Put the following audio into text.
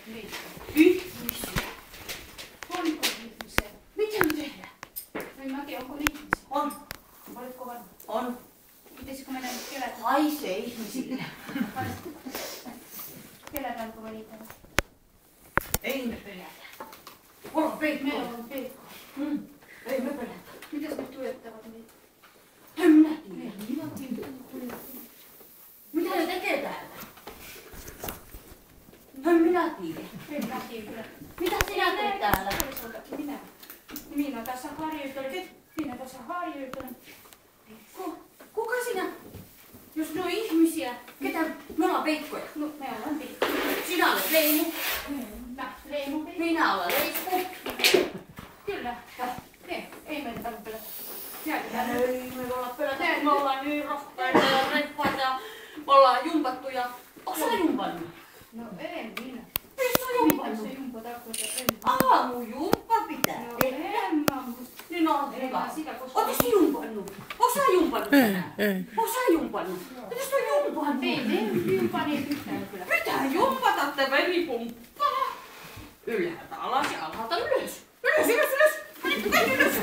meitä. Ihmisiä. Onko ihmisiä? Mitä me tehdään? No Maki, onko ihmisiä? On. Oletko varma? On. Pitäisikö mennä nyt kelätä? Haisee ihmisille. Kelätäänkö me niitä? Ei me pelätä. Olla peikko. Meillä on peikko. Ei me pelätä. Mitäs ne tuijottavat meitä? En minä tiedä. Mitä ne tekee täällä? En minä tiedä. En Maki kyllä. Mitä sinä teet täällä? Minä. Minä tässä harjoittelen. Minä tässä harjoittelen. Kuka sinä? Jos ne on ihmisiä, ketä? Me ollaan peikkoja. No, me ollaan peikko. Sinä olet Leimu. Leimu. Minä olen Leikku. Kyllä. Ei meitä tarvitse pelätä. Ei me olla pelätä, me ollaan niin rohkeita ja reppaita ja me ollaan jumpattuja. Onko sä jumpannut? No en minä. Missä on Mitä jumpannut? se jumpa tarkoittaa? Aamujumppa pitää No tehdä. en mä muista. Niin on En hyvä. mä sitä koskaan. Ootko sä jumpannut? Onko sä jumpannut tänään? Ei. Onko sä jumpannut? Mitä sä jumpannut? Ei me jumpani yhtään kyllä. Mitä jumpata te veripumppaa? Ylhäältä alas ja alhaalta ylös. Ylös, ylös, ylös. Mene ylös.